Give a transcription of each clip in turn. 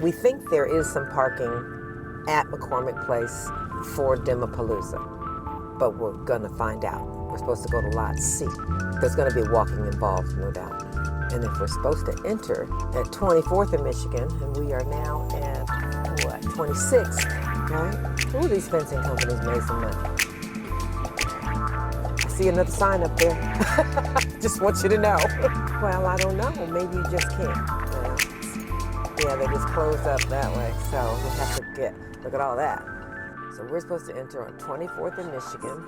We think there is some parking at McCormick Place for Dempalooza, but we're gonna find out. We're supposed to go to Lot C. There's gonna be walking involved, no doubt. And if we're supposed to enter at 24th in Michigan, and we are now at, 26th, right? Ooh, these fencing companies made some money. I see another sign up there. Just want you to know. Well, I don't know, maybe you just can't. Yeah, they just closed up that way, so we have to look at all that. So we're supposed to enter on 24th in Michigan.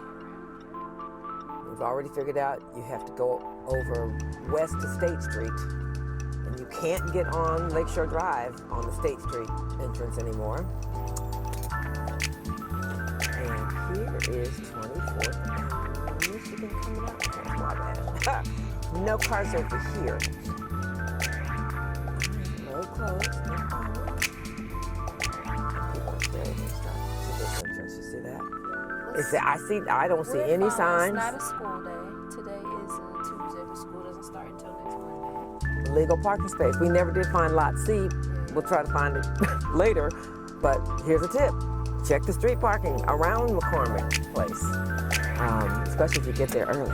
We've already figured out you have to go over west to State Street, and you can't get on Lakeshore Drive on the State Street entrance anymore. And here is 24th in Michigan coming up. That's my bad. No cars over here. Road closed, no problem. People are scared and stuff to this entrance. You see that? I don't see any signs. It's not a school day. Today is a Tuesday. The school doesn't start until next Monday. Legal parking space. We never did find Lot C. We'll try to find it later. But here's a tip. Check the street parking around McCormick Place, especially if you get there early.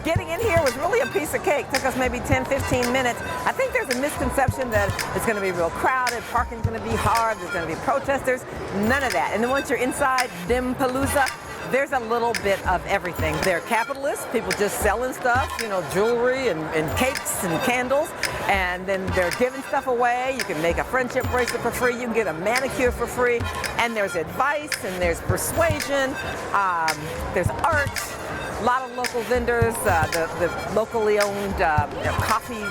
Getting in here was really a piece of cake. Took us maybe 10, 15 minutes. I think there's a misconception that it's going to be real crowded, parking's going to be hard, there's going to be protesters. None of that. And then once you're inside Dempalooza, there's a little bit of everything. They're capitalists, people just selling stuff, jewelry and cakes and candles. And then they're giving stuff away. You can make a friendship bracelet for free. You can get a manicure for free. And there's advice and there's persuasion. There's art. A lot of local vendors, the locally owned coffee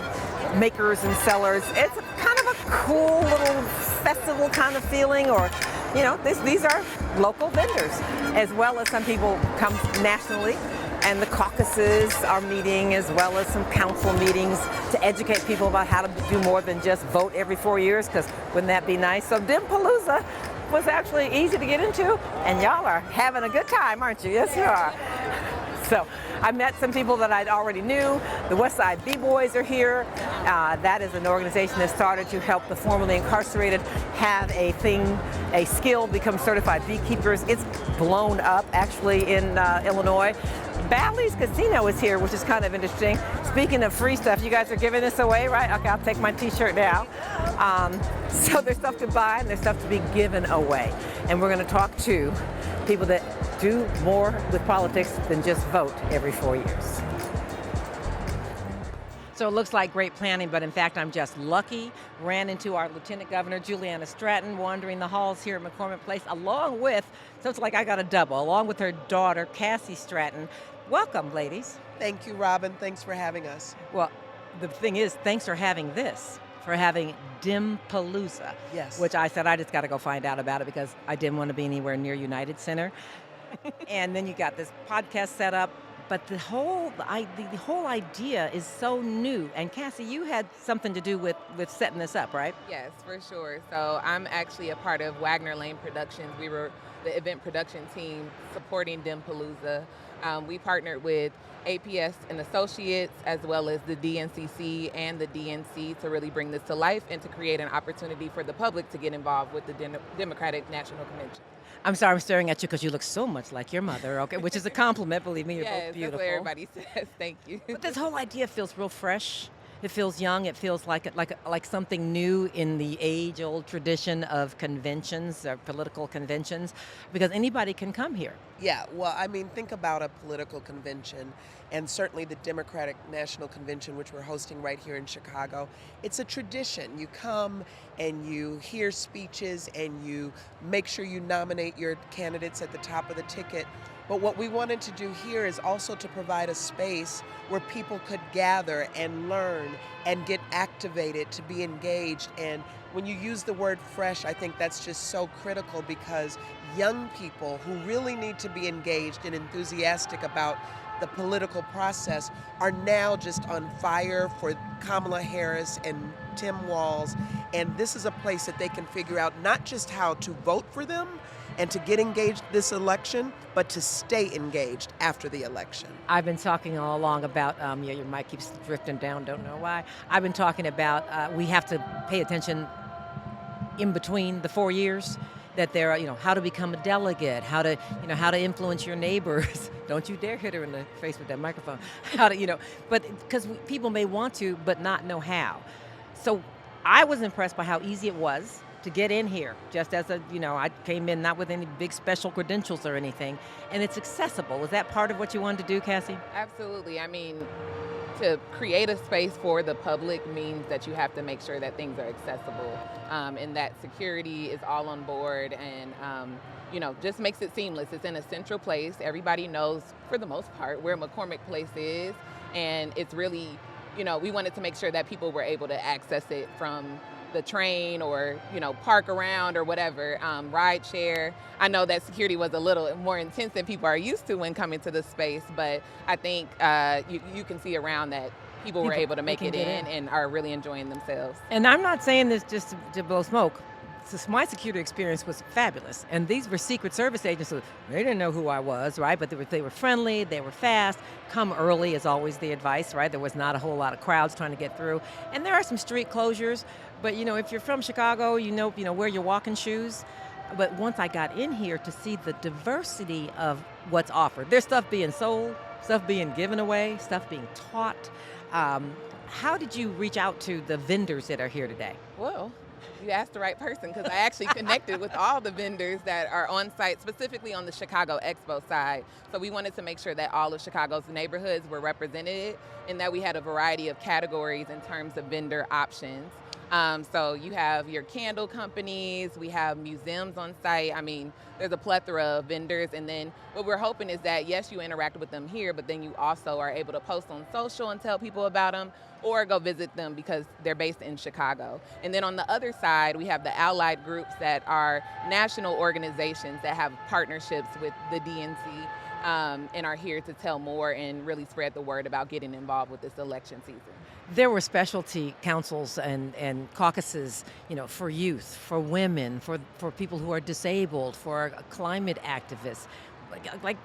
makers and sellers. It's kind of a cool little festival kind of feeling, or, these are local vendors, as well as some people come nationally, and the caucuses are meeting, as well as some council meetings to educate people about how to do more than just vote every 4 years, because wouldn't that be nice? So Dempalooza was actually easy to get into, and y'all are having a good time, aren't you? Yes, you are. So I met some people that I already knew. The West Side B-Boys are here. That is an organization that started to help the formerly incarcerated have a skill, become certified beekeepers. It's blown up actually in Illinois. Bally's Casino is here, which is kind of interesting. Speaking of free stuff, you guys are giving this away, right? Okay, I'll take my t-shirt now. So there's stuff to buy and there's stuff to be given away. And we're going to talk to people that do more with politics than just vote every 4 years. So it looks like great planning, but in fact, I'm just lucky. Ran into our Lieutenant Governor, Juliana Stratton, wandering the halls here at McCormick Place, along with, so it's like I got a double, along with her daughter, Cassie Stratton. Welcome, ladies. Thank you, Robin. Thanks for having us. Well, the thing is, thanks for having this, for having Dempalooza. Yes. Which I said I just got to go find out about it because I didn't want to be anywhere near United Center. And then you got this podcast set up, but the whole idea is so new. And Cassie, you had something to do with setting this up, right? Yes, for sure. So I'm actually a part of Wagner Lane Productions. We were the event production team supporting Dempalooza. We partnered with APS and Associates, as well as the DNCC and the DNC, to really bring this to life and to create an opportunity for the public to get involved with the Democratic National Convention. I'm sorry, I'm staring at you because you look so much like your mother, okay? Which is a compliment, believe me, you're both beautiful. That's what everybody says. Thank you. But this whole idea feels real fresh. It feels young. It feels like something new in the age-old tradition of conventions or political conventions, because anybody can come here. Yeah, well, I mean, think about a political convention, and certainly the Democratic National Convention, which we're hosting right here in Chicago. It's a tradition. You come and you hear speeches and you make sure you nominate your candidates at the top of the ticket. But what we wanted to do here is also to provide a space where people could gather and learn and get activated to be engaged. And when you use the word fresh, I think that's just so critical, because young people who really need to be engaged and enthusiastic about the political process are now just on fire for Kamala Harris and Tim Walz. And this is a place that they can figure out not just how to vote for them and to get engaged this election, but to stay engaged after the election. I've been talking all along about, your mic keeps drifting down, don't know why. I've been talking about we have to pay attention in between the 4 years, that there are, how to become a delegate, how to influence your neighbors. Don't you dare hit her in the face with that microphone. How to, but because people may want to, but not know how. So I was impressed by how easy it was to get in here, just as I came in not with any big special credentials or anything, and it's accessible. Was that part of what you wanted to do, Cassie? Absolutely. I mean, to create a space for the public means that you have to make sure that things are accessible, and that security is all on board, and just makes it seamless. It's in a central place. Everybody knows, for the most part, where McCormick Place is, and it's really, we wanted to make sure that people were able to access it from the train or, park around or whatever, ride share. I know that security was a little more intense than people are used to when coming to the space, but I think you can see around that people were able to make it in and are really enjoying themselves. And I'm not saying this just to blow smoke. My security experience was fabulous. And these were Secret Service agents, so they didn't know who I was, right? But they were friendly, they were fast. Come early is always the advice, right? There was not a whole lot of crowds trying to get through. And there are some street closures, but if you're from Chicago, wear your walking shoes. But once I got in here to see the diversity of what's offered, there's stuff being sold, stuff being given away, stuff being taught. How did you reach out to the vendors that are here today? Well, you asked the right person, because I actually connected with all the vendors that are on site, specifically on the Chicago Expo side. So we wanted to make sure that all of Chicago's neighborhoods were represented and that we had a variety of categories in terms of vendor options. So you have your candle companies, we have museums on site. I mean, there's a plethora of vendors. And then what we're hoping is that, yes, you interact with them here, but then you also are able to post on social and tell people about them, or go visit them because they're based in Chicago. And then on the other side, we have the allied groups that are national organizations that have partnerships with the DNC, and are here to tell more and really spread the word about getting involved with this election season. There were specialty councils and caucuses, for youth, for women, for people who are disabled, for climate activists, like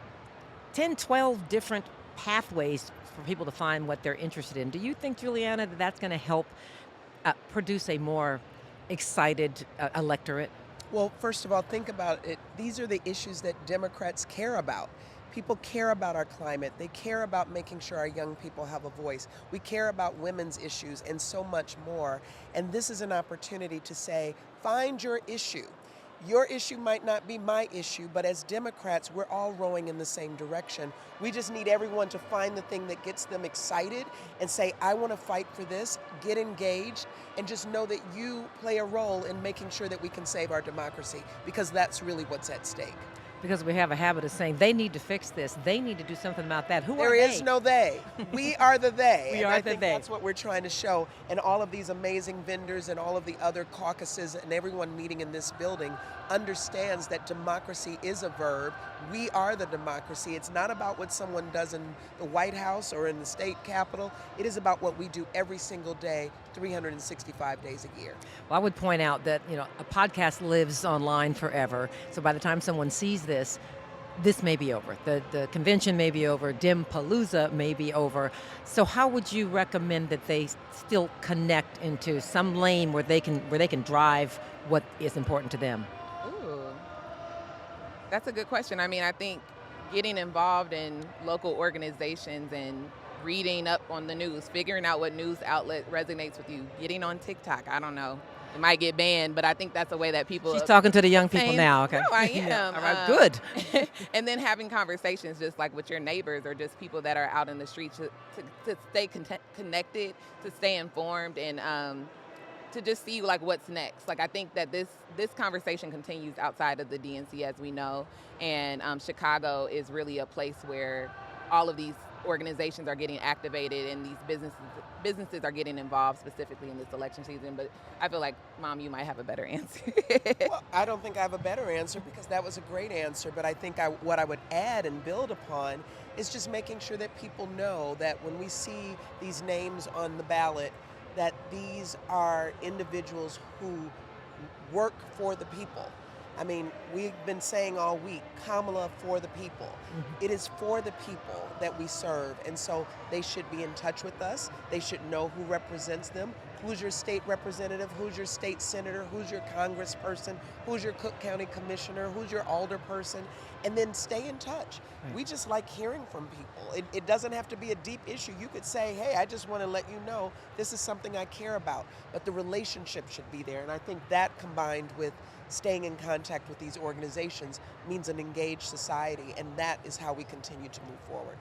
10, 12 different pathways for people to find what they're interested in. Do you think, Juliana, that that's going to help produce a more excited electorate? Well, first of all, think about it. These are the issues that Democrats care about. People care about our climate. They care about making sure our young people have a voice. We care about women's issues and so much more. And this is an opportunity to say, find your issue. Your issue might not be my issue, but as Democrats, we're all rowing in the same direction. We just need everyone to find the thing that gets them excited and say, I want to fight for this, get engaged, and just know that you play a role in making sure that we can save our democracy, because that's really what's at stake. Because we have a habit of saying they need to fix this, they need to do something about that. Who are they? There they? is no they. We are the they. We and are I the think they. That's what we're trying to show. And all of these amazing vendors and all of the other caucuses and everyone meeting in this building understands that democracy is a verb. We are the democracy. It's not about what someone does in the White House or in the state capitol. It is about what we do every single day, 365 days a year. Well, I would point out that, a podcast lives online forever. So by the time someone sees this may be over. The convention may be over. Dempalooza may be over. So how would you recommend that they still connect into some lane where they can drive what is important to them? Ooh, that's a good question. I mean, I think getting involved in local organizations and reading up on the news, figuring out what news outlet resonates with you, getting on TikTok, I don't know. It might get banned, but I think that's a way that people... She's talking to the young people now, okay? No, I am. Yeah. All right, good. And then having conversations just like with your neighbors or just people that are out in the streets to stay connected, to stay informed, and to just see like what's next. Like I think that this conversation continues outside of the DNC, as we know, and Chicago is really a place where all of these organizations are getting activated and these businesses are getting involved specifically in this election season. But I feel like, Mom, you might have a better answer. Well, I don't think I have a better answer because that was a great answer. But I think what I would add and build upon is just making sure that people know that when we see these names on the ballot, that these are individuals who work for the people. I mean, we've been saying all week, Kamala for the people. It is for the people that we serve, and so they should be in touch with us. They should know who represents them. Who's your state representative? Who's your state senator? Who's your congressperson? Who's your Cook County commissioner? Who's your alderperson? And then stay in touch. Right. We just like hearing from people. It doesn't have to be a deep issue. You could say, hey, I just want to let you know this is something I care about. But the relationship should be there. And I think that combined with staying in contact with these organizations means an engaged society. And that is how we continue to move forward.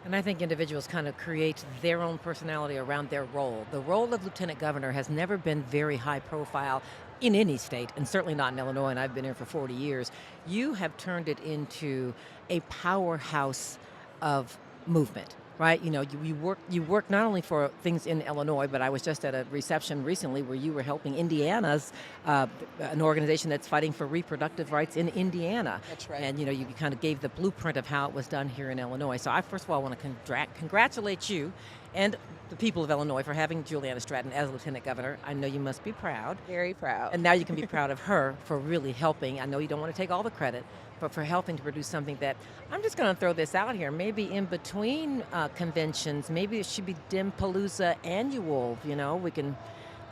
And I think individuals kind of create their own personality around their role. The role of lieutenant governor has never been very high profile in any state, and certainly not in Illinois, and I've been here for 40 years. You have turned it into a powerhouse of movement, right? You know, you work not only for things in Illinois, but I was just at a reception recently where you were helping Indiana's, an organization that's fighting for reproductive rights in Indiana. That's right. And, you know, you kind of gave the blueprint of how it was done here in Illinois. So I, first of all, want to congratulate you and the people of Illinois for having Juliana Stratton as lieutenant governor. I know you must be proud. Very proud. And now you can be proud of her for really helping. I know you don't want to take all the credit, but for helping to produce something that, I'm just going to throw this out here, maybe in between conventions, maybe it should be Dempalooza annual, you know, we can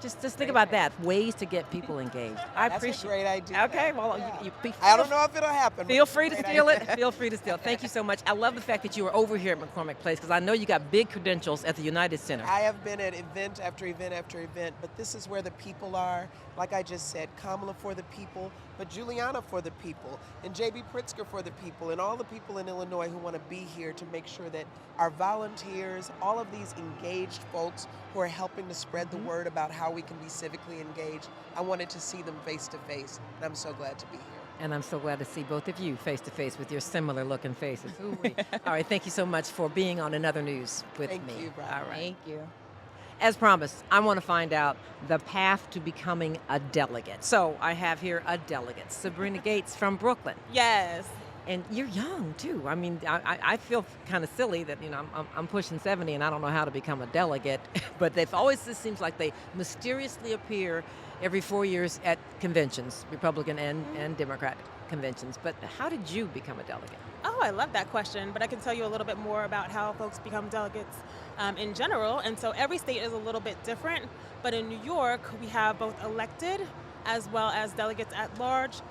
just think about that, ways to get people engaged. That's a great idea. Okay, well, Yeah. you I don't know if it'll happen. Feel free to steal it. Feel free to steal. Thank you so much. I love the fact that you were over here at McCormick Place because I know you got big credentials at the United Center. I have been at event after event after event, but this is where the people are. Like I just said, Kamala for the people, but Juliana for the people, and J.B. Pritzker for the people, and all the people in Illinois who want to be here to make sure that our volunteers, all of these engaged folks who are helping to spread the word about how we can be civically engaged, I wanted to see them face to face, and I'm so glad to be here. And I'm so glad to see both of you face to face with your similar looking faces. Ooh-wee. All right, thank you so much for being on Another News with me. Thank you, Brian. All right. Thank you. As promised, I want to find out the path to becoming a delegate. So I have here a delegate, Sabrina Gates from Brooklyn. Yes. And you're young too. I mean, I feel kind of silly that, you know, I'm pushing 70 and I don't know how to become a delegate. But they've always, it seems like they mysteriously appear every 4 years at conventions, Republican and Democrat conventions. But how did you become a delegate? Oh, I love that question, but I can tell you a little bit more about how folks become delegates in general. And so every state is a little bit different, but in New York, we have both elected as well as delegates at large,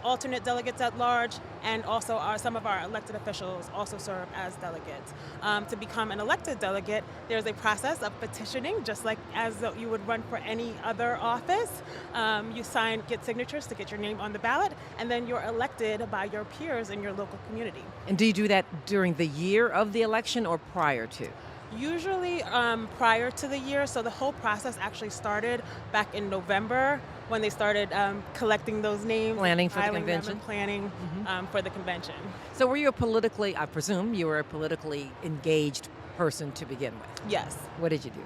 alternate delegates at large, and also some of our elected officials also serve as delegates. To become an elected delegate, there's a process of petitioning, just like as though you would run for any other office. You get signatures to get your name on the ballot, and then you're elected by your peers in your local community. And do you do that during the year of the election or prior to? Usually prior to the year, so the whole process actually started back in November when they started collecting those names. Planning for the filing them convention? and planning for the convention. So were you I presume you were a politically engaged person to begin with? Yes. What did you do?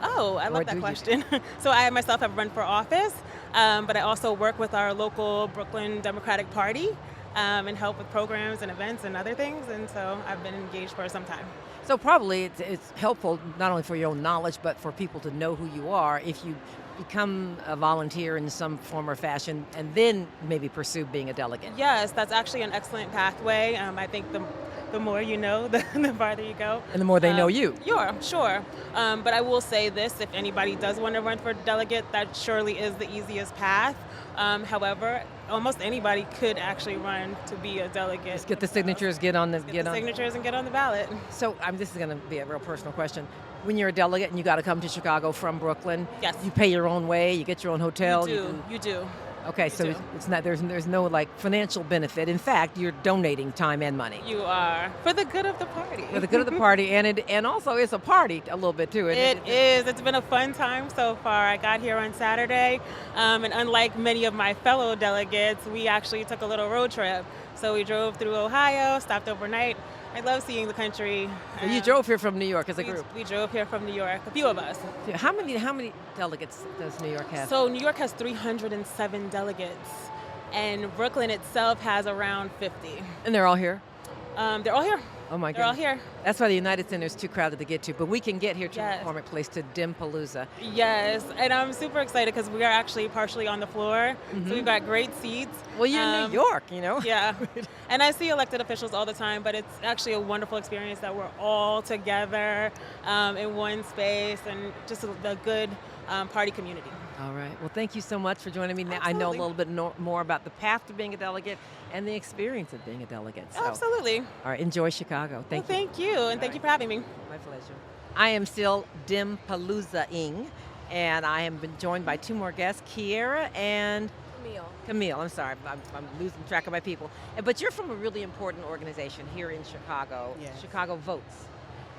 Oh, I Or love do that you? question. So I myself have run for office, but I also work with our local Brooklyn Democratic Party and help with programs and events and other things, and so I've been engaged for some time. So probably it's helpful not only for your own knowledge, but for people to know who you are if you become a volunteer in some form or fashion and then maybe pursue being a delegate. Yes, that's actually an excellent pathway. I think the more you know, the farther you go. And the more they know you. Sure. But I will say this, if anybody does want to run for delegate, that surely is the easiest path. However, almost anybody could actually run to be a delegate. Just get the signatures, get on the signatures and get on the ballot. So this is going to be a real personal question. When you're a delegate and you got to come to Chicago from Brooklyn, Yes. you pay your own way, you get your own hotel. You do. Okay, You so do. it's not there's no like financial benefit. In fact, you're donating time and money You are for the good of the party. for the good of the party, and also it's a party a little bit too. Isn't It is. It's been a fun time so far. I got here on Saturday, and unlike many of my fellow delegates, we actually took a little road trip. So we drove through Ohio, stopped overnight. I love seeing the country. So you drove here from New York as a We, group. we drove here from New York, a few of us. How many delegates does New York have? So New York has 307 delegates, and Brooklyn itself has around 50. And they're all here. They're all here. Oh my They're all goodness. here. That's why the United Center is too crowded to get to, but we can get here to Yes. McCormick Place to Dempalooza. Yes, and I'm super excited because we are actually partially on the floor. So we've got great seats. Well, you're in New York, you know. Yeah, and I see elected officials all the time, but it's actually a wonderful experience that we're all together in one space and just a good party community. All right. Well, thank you so much for joining me. Now I know a Absolutely. little bit more about the path to being a delegate and the experience of being a delegate. So, Absolutely. all right. Enjoy Chicago. Thank you. Thank you, and thank you for having me. My pleasure. I am still Dempalooza-ing, and I have been joined by two more guests, Kiara and Camille. I'm sorry, I'm losing track of my people. But you're from a really important organization here in Chicago, Yes. Chicago Votes.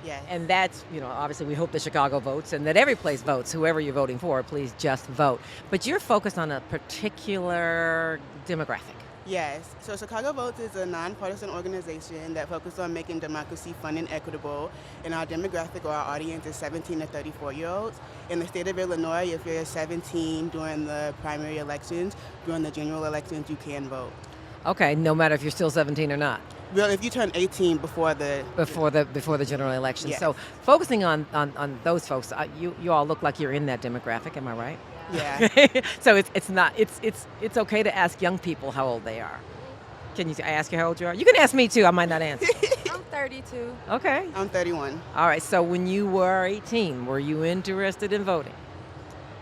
Yes. And that's, obviously we hope that Chicago votes and that every place votes, whoever you're voting for, please just vote. But you're focused on a particular demographic. Yes. So Chicago Votes is a nonpartisan organization that focuses on making democracy fun and equitable. And our demographic or our audience is 17 to 34-year-olds. In the state of Illinois, if you're 17 during the primary elections, during the general elections, you can vote. Okay, no matter if you're still 17 or not. Well, if you turn 18 before the Before the general election. Yes. So focusing on those folks, you all look like you're in that demographic, am I right? yeah. So it's okay to ask young people how old they are. Can you ask you how old you are? You can ask me too. I might not answer. I'm 32. Okay. I'm 31. All right. So when you were 18, were you interested in voting?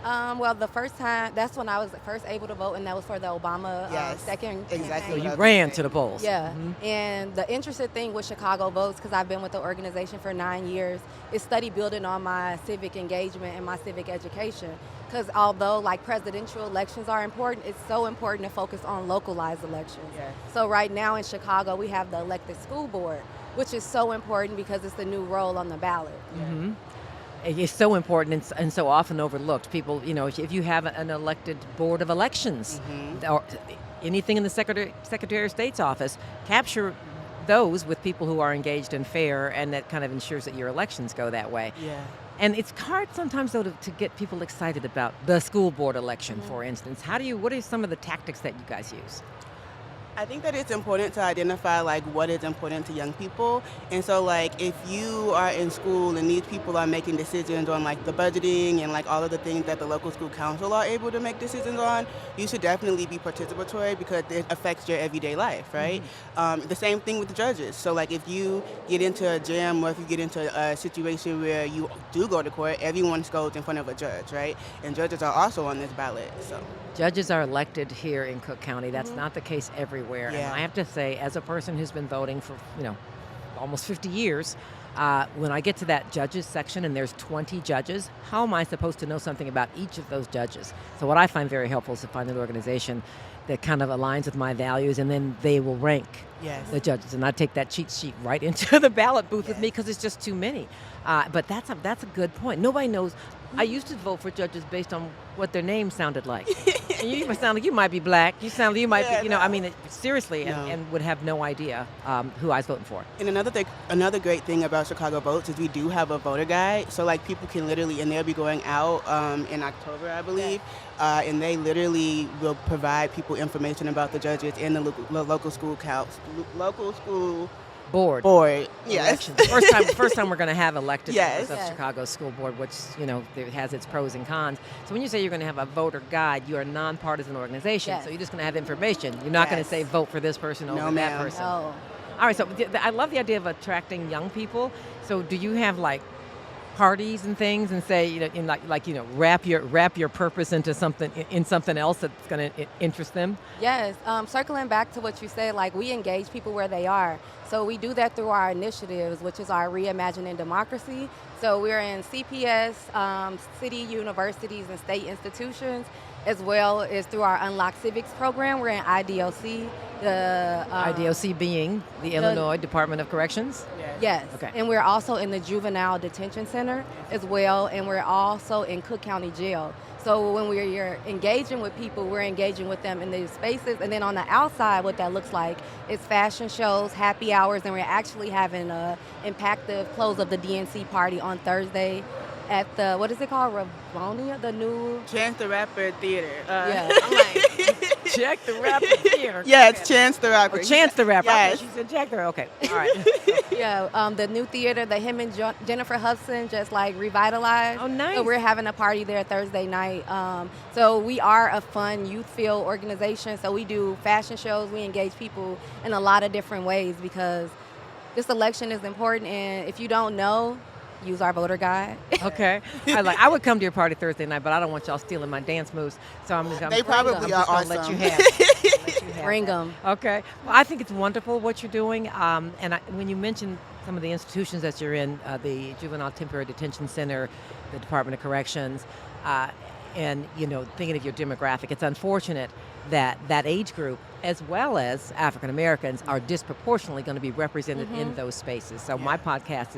Well, the first time, that's when I was first able to vote, and that was for the Obama Yes, second exactly. So campaign. you That's ran okay. to the polls. Yeah, Mhm. and the interesting thing with Chicago Votes, because I've been with the organization for 9 years, is study building on my civic engagement and my civic education. Because although like presidential elections are important, it's so important to focus on localized elections. Yes. So right now in Chicago, we have the elected school board, which is so important because it's the new role on the ballot. Mhm. It's so important and so often overlooked. People, if you have an elected board of elections or anything in the Secretary of State's office, capture those with people who are engaged and fair, and that kind of ensures that your elections go that way. Yeah. And it's hard sometimes, though, to get people excited about the school board election, for instance. What are some of the tactics that you guys use? I think that it's important to identify like what is important to young people. And so like if you are in school and these people are making decisions on like the budgeting and like all of the things that the local school council are able to make decisions on, you should definitely be participatory because it affects your everyday life, right? The same thing with the judges. So like if you get into a jam or if you get into a situation where you do go to court, everyone goes in front of a judge, right? And judges are also on this ballot, so. Judges are elected here in Cook County. That's not the case everywhere. And Yeah. I have to say, as a person who's been voting for, almost 50 years, when I get to that judges section and there's 20 judges, how am I supposed to know something about each of those judges? So what I find very helpful is to find an organization that kind of aligns with my values, and then they will rank Yes. the judges. And I take that cheat sheet right into the ballot booth with me Yes. because it's just too many. But that's a good point. Nobody knows. I used to vote for judges based on what their name sounded like. And you even sound like you might be black. You sound like you might Yeah, be, no. I mean, seriously, No. and would have no idea who I was voting for. And another great thing about Chicago Votes is we do have a voter guide. So like people can literally, and they'll be going out in October, I believe, and they literally will provide people information about the judges and the local school Board. Yes. Elections. First time we're going to have elected members Yes. of Yes. Chicago School Board, which it has its pros and cons. So when you say you're going to have a voter guide, you're a nonpartisan organization, Yes. so you're just going to have information. You're not going to Yes. say vote for this person over No, that ma'am. person. No. All right, so I love the idea of attracting young people. So do you have like parties and things, and say wrap your purpose into something else that's going to interest them? Yes, circling back to what you said, like we engage people where they are. So we do that through our initiatives, which is our Reimagining Democracy. So we're in CPS, city universities and state institutions, as well as through our Unlock Civics program. We're in IDOC. IDOC being the Illinois Department of Corrections? Yes. Okay. And we're also in the Juvenile Detention Center as well, and we're also in Cook County Jail. So when we're engaging with people, we're engaging with them in these spaces. And then on the outside, what that looks like is fashion shows, happy hours, and we're actually having a impactful close of the DNC party on Thursday at the, what is it called, Ravonia, the new... Chance the Rapper Theater. Yeah, I'm like, Check the Rapper Theater. Yeah, it's Chance the Rapper. Oh, Chance the Rapper. Yes. Okay, she said Jack the Rapper. Okay, all right. yeah, the new theater that him and Jennifer Hudson just like revitalized. Oh, nice. So we're having a party there Thursday night. So we are a fun youth-filled organization. So we do fashion shows. We engage people in a lot of different ways because this election is important. And if you don't know, use our voter guide. Okay. I would come to your party Thursday night, but I don't want y'all stealing my dance moves. So I'm just They probably are gonna let awesome. you have it. Bring them. Okay. Well, I think it's wonderful what you're doing. When you mentioned some of the institutions that you're in, the Juvenile Temporary Detention Center, the Department of Corrections, and thinking of your demographic, it's unfortunate that age group, as well as African Americans, are disproportionately going to be represented in those spaces. So my podcast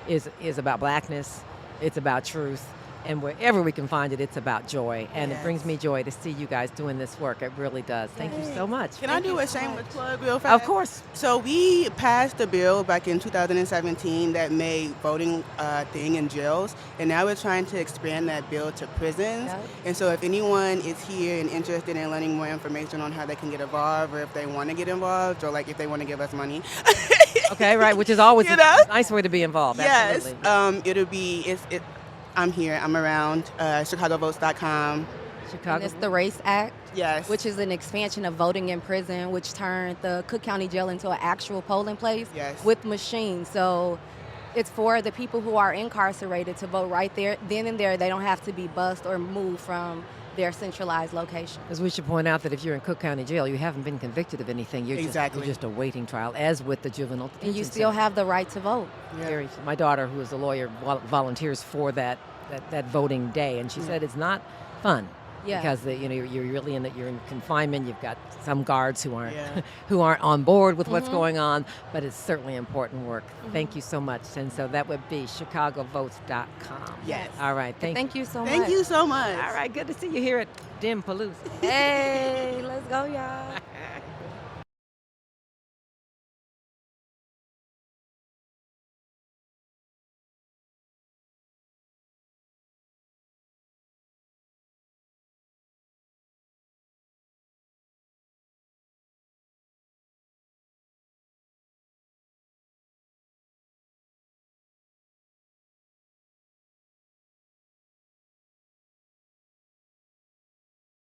is about blackness, it's about truth, and wherever we can find it, it's about joy. And it brings me joy to see you guys doing this work. It really does. Thank you so much. Can I do a shameless plug real fast? Of course. So we passed a bill back in 2017 that made voting a thing in jails, and now we're trying to expand that bill to prisons. Yep. And so if anyone is here and interested in learning more information on how they can get involved, or if they want to get involved, or like if they want to give us money. Okay, right, which is always You a know? nice way to be involved. Yes. Absolutely. I'm here. I'm around ChicagoVotes.com. And Chicago. it's the RACE Act, Yes. which is an expansion of voting in prison, which turned the Cook County Jail into an actual polling place Yes. with machines. So it's for the people who are incarcerated to vote right there, then and there. They don't have to be bused or moved from their centralized location. As we should point out that if you're in Cook County Jail, you haven't been convicted of anything. You're Exactly. just awaiting trial, as with the juvenile detention And you still center. have the right to vote. Very. My daughter, who is a lawyer, volunteers for that voting day, and she said it's not fun. Yeah. Because you're really you're in confinement. You've got some guards who aren't Yeah. who aren't on board with what's going on, but it's certainly important work. Thank you so much. And so that would be ChicagoVotes.com. Yes. All right. Thank you so much. Thank you so much. All right. Good to see you here at Dempalooza. Hey, let's go, y'all.